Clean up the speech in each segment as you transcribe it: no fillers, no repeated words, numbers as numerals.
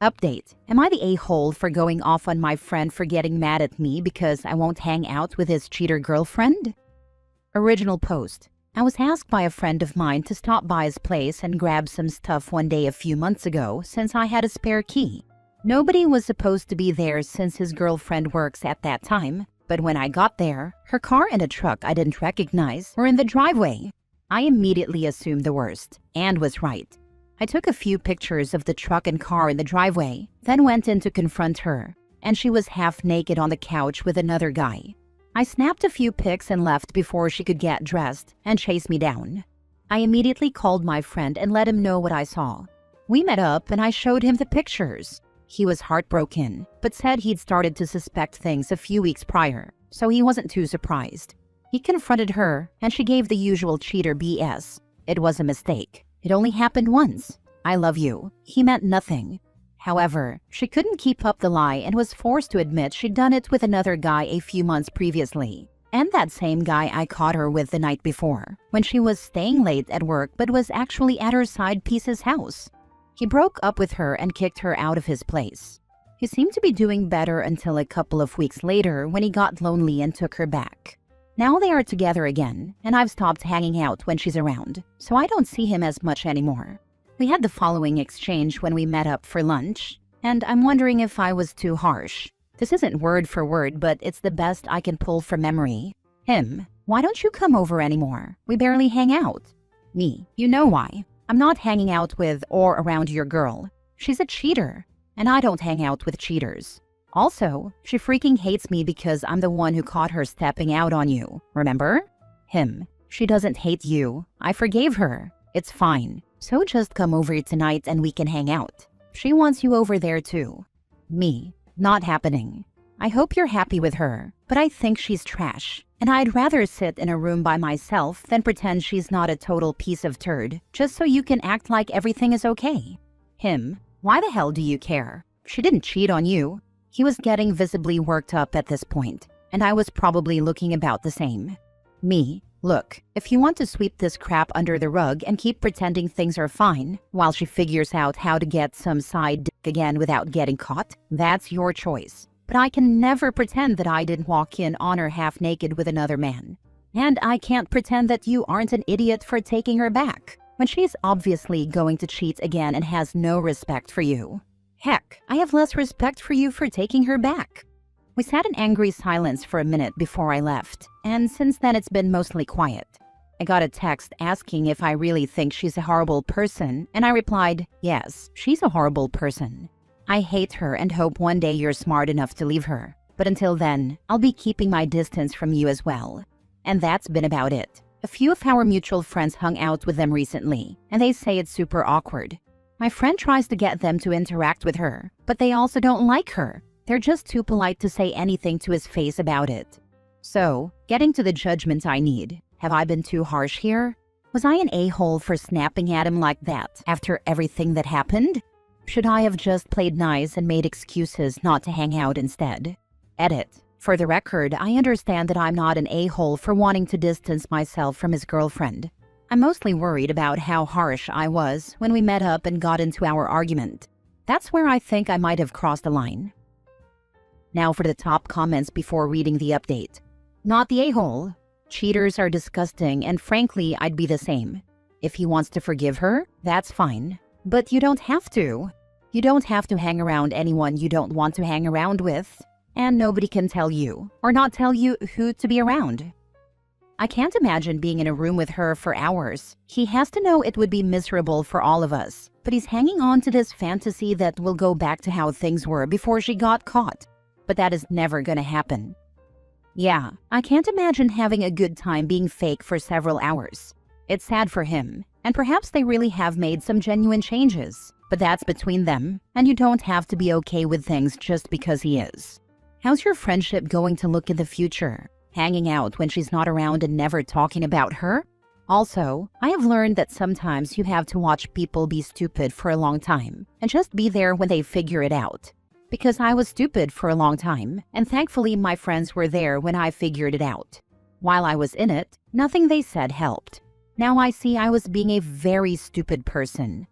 Update. Am I the a-hole for going off on my friend for getting mad at me because I won't hang out with his cheater girlfriend? Original post. I was asked by a friend of mine to stop by his place and grab some stuff one day a few months ago since I had a spare key. Nobody was supposed to be there since his girlfriend works at that time, but when I got there, her car and a truck I didn't recognize were in the driveway. I immediately assumed the worst, and was right. I took a few pictures of the truck and car in the driveway, then went in to confront her, and she was half naked on the couch with another guy. I snapped a few pics and left before she could get dressed and chase me down. I immediately called my friend and let him know what I saw. We met up and I showed him the pictures. He was heartbroken, but said he'd started to suspect things a few weeks prior, so he wasn't too surprised. He confronted her and she gave the usual cheater BS. It was a mistake. It only happened once. I love you. He meant nothing. However, she couldn't keep up the lie and was forced to admit she'd done it with another guy a few months previously. And that same guy I caught her with the night before, when she was staying late at work but was actually at her side piece's house. He broke up with her and kicked her out of his place. He seemed to be doing better until a couple of weeks later when he got lonely and took her back. Now they are together again, and I've stopped hanging out when she's around, so I don't see him as much anymore. We had the following exchange when we met up for lunch, and I'm wondering if I was too harsh. This isn't word for word, but it's the best I can pull from memory. Him: why don't you come over anymore? We barely hang out. Me: you know why. I'm not hanging out with or around your girl. She's a cheater, and I don't hang out with cheaters. Also, she freaking hates me because I'm the one who caught her stepping out on you, remember? Him: she doesn't hate you. I forgave her. It's fine. So just come over tonight and we can hang out. She wants you over there too. Me: not happening. I hope you're happy with her, but I think she's trash, and I'd rather sit in a room by myself than pretend she's not a total piece of turd, just so you can act like everything is okay. Him: why the hell do you care? She didn't cheat on you. He was getting visibly worked up at this point, and I was probably looking about the same. Me: look, if you want to sweep this crap under the rug and keep pretending things are fine while she figures out how to get some side dick again without getting caught, that's your choice. But I can never pretend that I didn't walk in on her half naked with another man. And I can't pretend that you aren't an idiot for taking her back when she's obviously going to cheat again and has no respect for you. Heck, I have less respect for you for taking her back. We sat in angry silence for a minute before I left, and since then it's been mostly quiet. I got a text asking if I really think she's a horrible person, and I replied, yes, she's a horrible person. I hate her and hope one day you're smart enough to leave her. But until then, I'll be keeping my distance from you as well. And that's been about it. A few of our mutual friends hung out with them recently, and they say it's super awkward. My friend tries to get them to interact with her, but they also don't like her. They're just too polite to say anything to his face about it. So, getting to the judgment I need, have I been too harsh here? Was I an a-hole for snapping at him like that after everything that happened? Should I have just played nice and made excuses not to hang out instead? Edit. For the record, I understand that I'm not an a-hole for wanting to distance myself from his girlfriend. I'm mostly worried about how harsh I was when we met up and got into our argument. That's where I think I might have crossed the line. Now for the top comments before reading the update. Not the a-hole. Cheaters are disgusting, and frankly, I'd be the same. If he wants to forgive her, that's fine. But you don't have to. You don't have to hang around anyone you don't want to hang around with. And nobody can tell you, or not tell you, who to be around. I can't imagine being in a room with her for hours. He has to know it would be miserable for all of us, but he's hanging on to this fantasy that will go back to how things were before she got caught. But that is never gonna happen. Yeah, I can't imagine having a good time being fake for several hours. It's sad for him, and perhaps they really have made some genuine changes, but that's between them, and you don't have to be okay with things just because he is. How's your friendship going to look in the future? Hanging out when she's not around and never talking about her? Also, I have learned that sometimes you have to watch people be stupid for a long time and just be there when they figure it out. Because I was stupid for a long time, and thankfully my friends were there when I figured it out. While I was in it, nothing they said helped. Now I see I was being a very stupid person.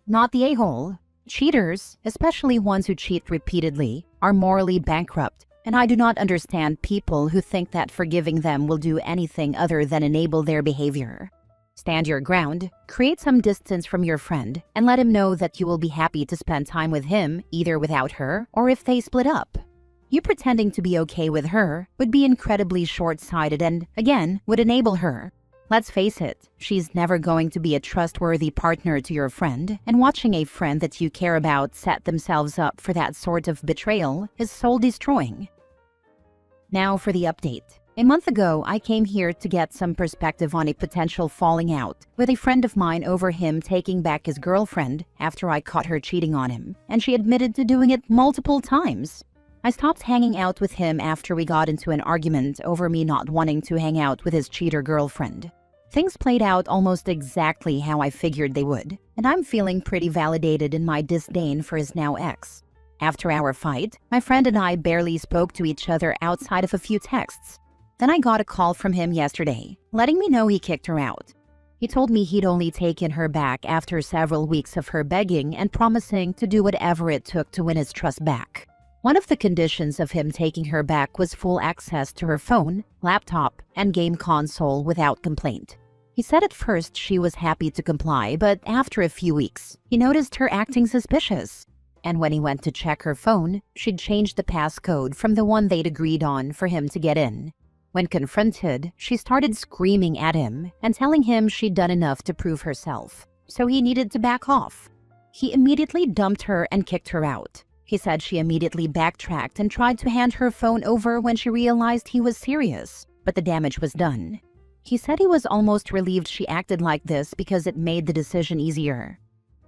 Not the a-hole. Cheaters, especially ones who cheat repeatedly, are morally bankrupt, and I do not understand people who think that forgiving them will do anything other than enable their behavior. Stand your ground, create some distance from your friend, and let him know that you will be happy to spend time with him either without her or if they split up. You pretending to be okay with her would be incredibly short-sighted and, again, would enable her. Let's face it, she's never going to be a trustworthy partner to your friend, and watching a friend that you care about set themselves up for that sort of betrayal is soul-destroying. Now for the update. A month ago, I came here to get some perspective on a potential falling out with a friend of mine over him taking back his girlfriend after I caught her cheating on him, and she admitted to doing it multiple times. I stopped hanging out with him after we got into an argument over me not wanting to hang out with his cheater girlfriend. Things played out almost exactly how I figured they would, and I'm feeling pretty validated in my disdain for his now ex. After our fight, my friend and I barely spoke to each other outside of a few texts. Then I got a call from him yesterday, letting me know he kicked her out. He told me he'd only taken her back after several weeks of her begging and promising to do whatever it took to win his trust back. One of the conditions of him taking her back was full access to her phone, laptop, and game console without complaint. He said at first she was happy to comply, but after a few weeks, he noticed her acting suspicious. And when he went to check her phone, she'd changed the passcode from the one they'd agreed on for him to get in. When confronted, she started screaming at him and telling him she'd done enough to prove herself, so he needed to back off. He immediately dumped her and kicked her out. He said she immediately backtracked and tried to hand her phone over when she realized he was serious, but the damage was done. He said he was almost relieved she acted like this because it made the decision easier.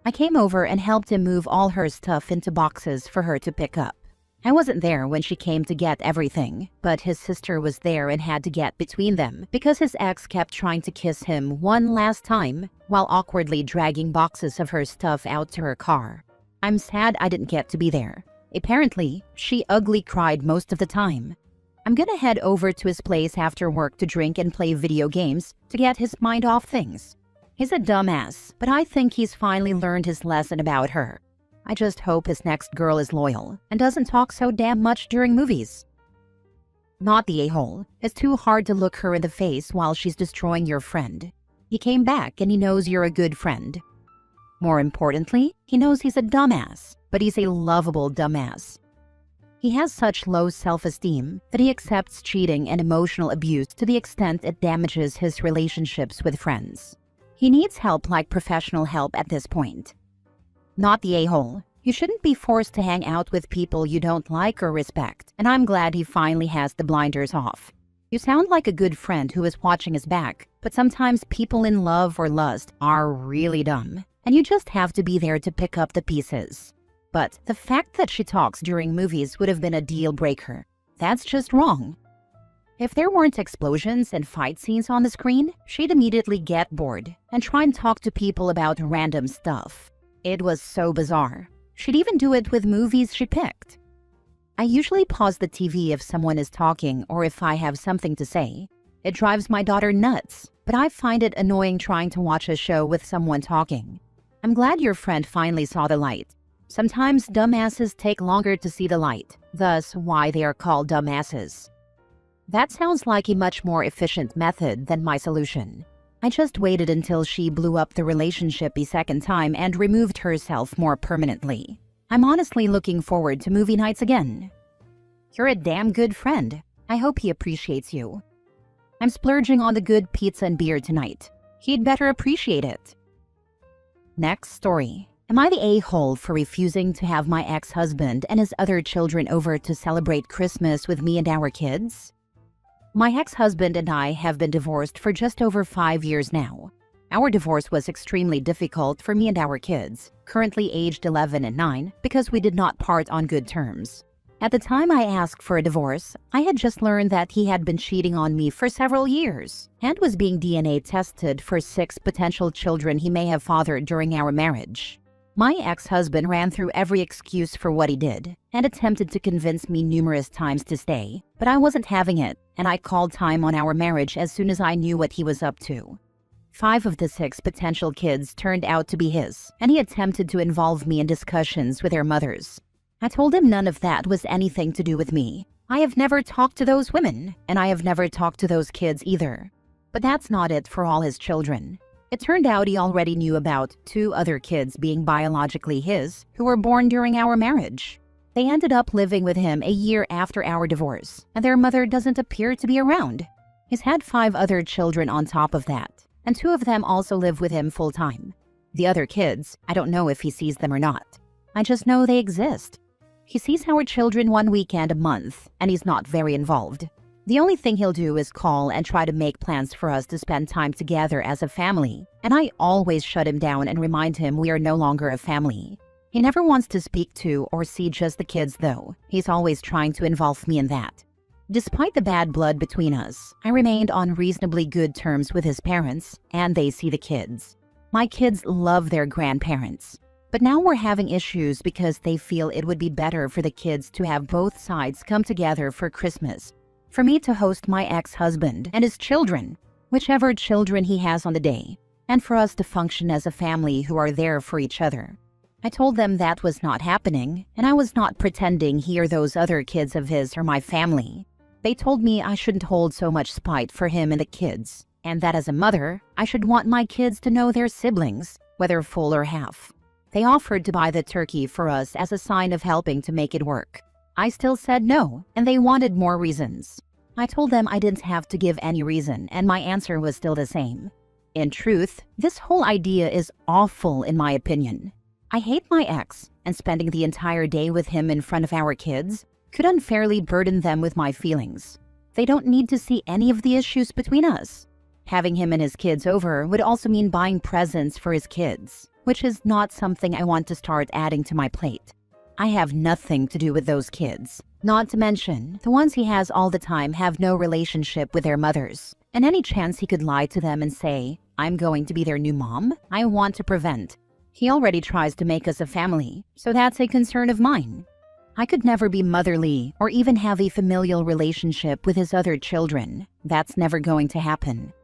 I came over and helped him move all her stuff into boxes for her to pick up. I wasn't there when she came to get everything, but his sister was there and had to get between them because his ex kept trying to kiss him one last time while awkwardly dragging boxes of her stuff out to her car. I'm sad I didn't get to be there. Apparently, she ugly cried most of the time. I'm gonna head over to his place after work to drink and play video games to get his mind off things. He's a dumbass, but I think he's finally learned his lesson about her. I just hope his next girl is loyal and doesn't talk so damn much during movies. Not the a-hole. It's too hard to look her in the face while she's destroying your friend. He came back and he knows you're a good friend. More importantly, he knows he's a dumbass, but he's a lovable dumbass. He has such low self-esteem that he accepts cheating and emotional abuse to the extent it damages his relationships with friends. He needs help, like professional help at this point. Not the a-hole. You shouldn't be forced to hang out with people you don't like or respect, and I'm glad he finally has the blinders off. You sound like a good friend who is watching his back, but sometimes people in love or lust are really dumb, and you just have to be there to pick up the pieces. But the fact that she talks during movies would have been a deal breaker. That's just wrong. If there weren't explosions and fight scenes on the screen, she'd immediately get bored and try and talk to people about random stuff. It was so bizarre. She'd even do it with movies she picked. I usually pause the TV if someone is talking or if I have something to say. It drives my daughter nuts, but I find it annoying trying to watch a show with someone talking. I'm glad your friend finally saw the light. Sometimes dumbasses take longer to see the light, thus why they are called dumbasses. That sounds like a much more efficient method than my solution. I just waited until she blew up the relationship a second time and removed herself more permanently. I'm honestly looking forward to movie nights again. You're a damn good friend. I hope he appreciates you. I'm splurging on the good pizza and beer tonight. He'd better appreciate it. Next story. Am I the a-hole for refusing to have my ex-husband and his other children over to celebrate Christmas with me and our kids? My ex-husband and I have been divorced for just over 5 years now. Our divorce was extremely difficult for me and our kids, currently aged 11 and 9, because we did not part on good terms. At the time I asked for a divorce, I had just learned that he had been cheating on me for several years and was being DNA tested for 6 potential children he may have fathered during our marriage. My ex-husband ran through every excuse for what he did and attempted to convince me numerous times to stay, but I wasn't having it, and I called time on our marriage as soon as I knew what he was up to. 5 of the 6 potential kids turned out to be his, and he attempted to involve me in discussions with their mothers. I told him none of that was anything to do with me. I have never talked to those women, and I have never talked to those kids either. But that's not it for all his children. It turned out he already knew about 2 other kids being biologically his, who were born during our marriage. They ended up living with him a year after our divorce, and their mother doesn't appear to be around. He's had 5 other children on top of that, and 2 of them also live with him full-time. The other kids, I don't know if he sees them or not. I just know they exist. He sees our children 1 weekend a month, and he's not very involved. The only thing he'll do is call and try to make plans for us to spend time together as a family, and I always shut him down and remind him we are no longer a family. He never wants to speak to or see just the kids though. He's always trying to involve me in that. Despite the bad blood between us, I remained on reasonably good terms with his parents, and they see the kids. My kids love their grandparents. But now we're having issues because they feel it would be better for the kids to have both sides come together for Christmas. For me to host my ex-husband and his children, whichever children he has on the day, and for us to function as a family who are there for each other. I told them that was not happening, and I was not pretending he or those other kids of his are my family. They told me I shouldn't hold so much spite for him and the kids, and that as a mother, I should want my kids to know their siblings, whether full or half. They offered to buy the turkey for us as a sign of helping to make it work. I still said no, and they wanted more reasons. I told them I didn't have to give any reason, and my answer was still the same. In truth, this whole idea is awful in my opinion. I hate my ex, and spending the entire day with him in front of our kids could unfairly burden them with my feelings. They don't need to see any of the issues between us. Having him and his kids over would also mean buying presents for his kids, which is not something I want to start adding to my plate. I have nothing to do with those kids. Not to mention, the ones he has all the time have no relationship with their mothers. And any chance he could lie to them and say, I'm going to be their new mom, I want to prevent. He already tries to make us a family, so that's a concern of mine. I could never be motherly or even have a familial relationship with his other children. That's never going to happen.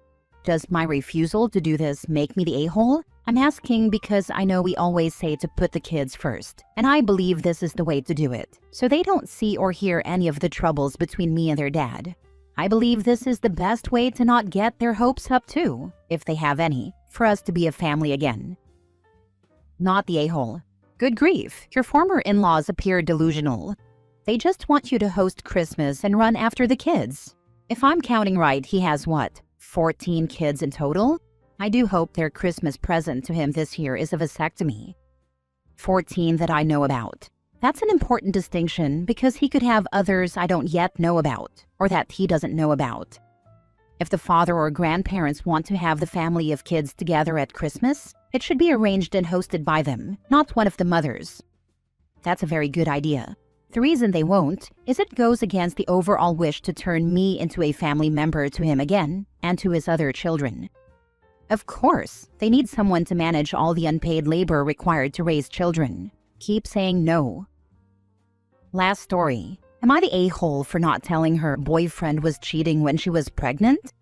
Does my refusal to do this make me the a-hole? I'm asking because I know we always say to put the kids first, and I believe this is the way to do it, so they don't see or hear any of the troubles between me and their dad. I believe this is the best way to not get their hopes up too, if they have any, for us to be a family again. Not the a-hole. Good grief, your former in-laws appear delusional. They just want you to host Christmas and run after the kids. If I'm counting right, he has what, 14 kids in total? I do hope their Christmas present to him this year is a vasectomy. 14 that I know about. That's an important distinction because he could have others I don't yet know about, or that he doesn't know about. If the father or grandparents want to have the family of kids together at Christmas, it should be arranged and hosted by them, not one of the mothers. That's a very good idea. The reason they won't is it goes against the overall wish to turn me into a family member to him again and to his other children. Of course, they need someone to manage all the unpaid labor required to raise children. Keep saying no. Last story. Am I the a-hole for not telling her boyfriend was cheating when she was pregnant?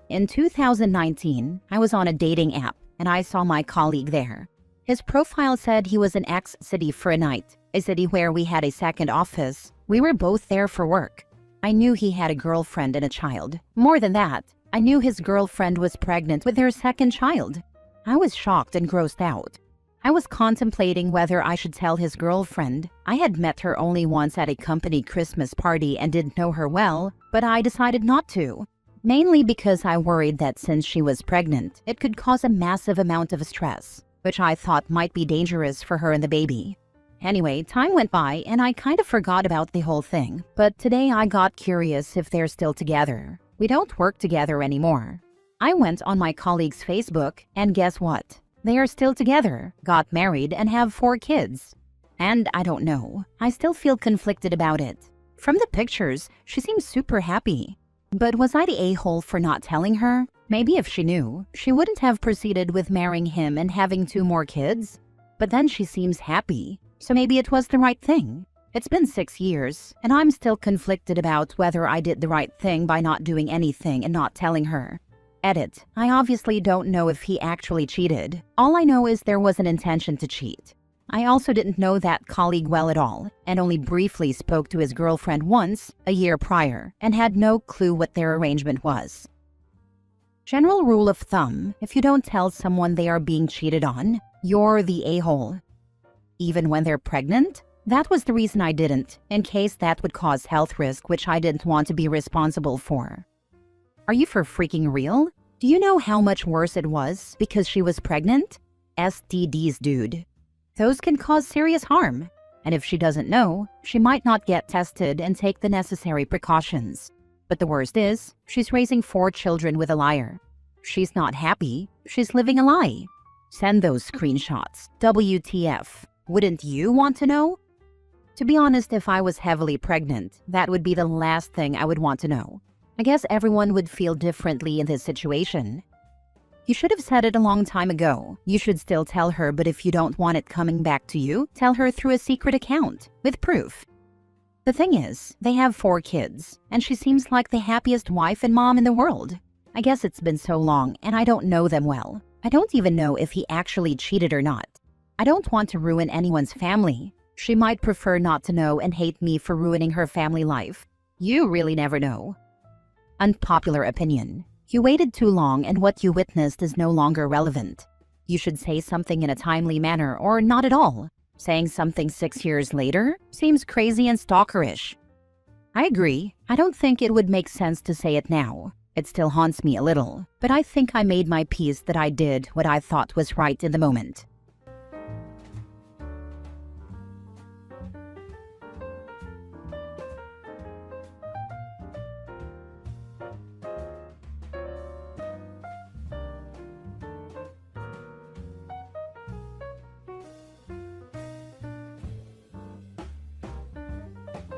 In 2019, I was on a dating app and I saw my colleague there. His profile said he was in X city for a night, a city where we had a second office. We were both there for work. I knew he had a girlfriend and a child. More than that, I knew his girlfriend was pregnant with their second child. I was shocked and grossed out. I was contemplating whether I should tell his girlfriend. I had met her only once at a company Christmas party and didn't know her well, but I decided not to. Mainly because I worried that since she was pregnant, it could cause a massive amount of stress, which I thought might be dangerous for her and the baby. Anyway, time went by and I kind of forgot about the whole thing, but today I got curious if they're still together. We don't work together anymore. I went on my colleague's Facebook and guess what? They are still together, got married, and have 4 kids. And I don't know, I still feel conflicted about it. From the pictures, she seems super happy. But was I the a-hole for not telling her? Maybe if she knew, she wouldn't have proceeded with marrying him and having 2 more kids. But then she seems happy, so maybe it was the right thing. It's been 6 years, and I'm still conflicted about whether I did the right thing by not doing anything and not telling her. Edit. I obviously don't know if he actually cheated. All I know is there was an intention to cheat. I also didn't know that colleague well at all, and only briefly spoke to his girlfriend once, a year prior, and had no clue what their arrangement was. General rule of thumb, if you don't tell someone they are being cheated on, you're the a-hole. Even when they're pregnant? That was the reason I didn't, in case that would cause health risk which I didn't want to be responsible for. Are you for freaking real? Do you know how much worse it was because she was pregnant? STDs, dude. Those can cause serious harm. And if she doesn't know, she might not get tested and take the necessary precautions. But the worst is, she's raising 4 children with a liar. She's not happy, she's living a lie. Send those screenshots. WTF. Wouldn't you want to know? To be honest, if I was heavily pregnant, that would be the last thing I would want to know. I guess everyone would feel differently in this situation. You should have said it a long time ago. You should still tell her, but if you don't want it coming back to you, tell her through a secret account, with proof. The thing is, they have 4 kids, and she seems like the happiest wife and mom in the world. I guess it's been so long, and I don't know them well. I don't even know if he actually cheated or not. I don't want to ruin anyone's family. She might prefer not to know and hate me for ruining her family life. You really never know. Unpopular opinion. You waited too long and what you witnessed is no longer relevant. You should say something in a timely manner or not at all. Saying something 6 years later seems crazy and stalkerish. I agree. I don't think it would make sense to say it now. It still haunts me a little, but I think I made my peace that I did what I thought was right in the moment.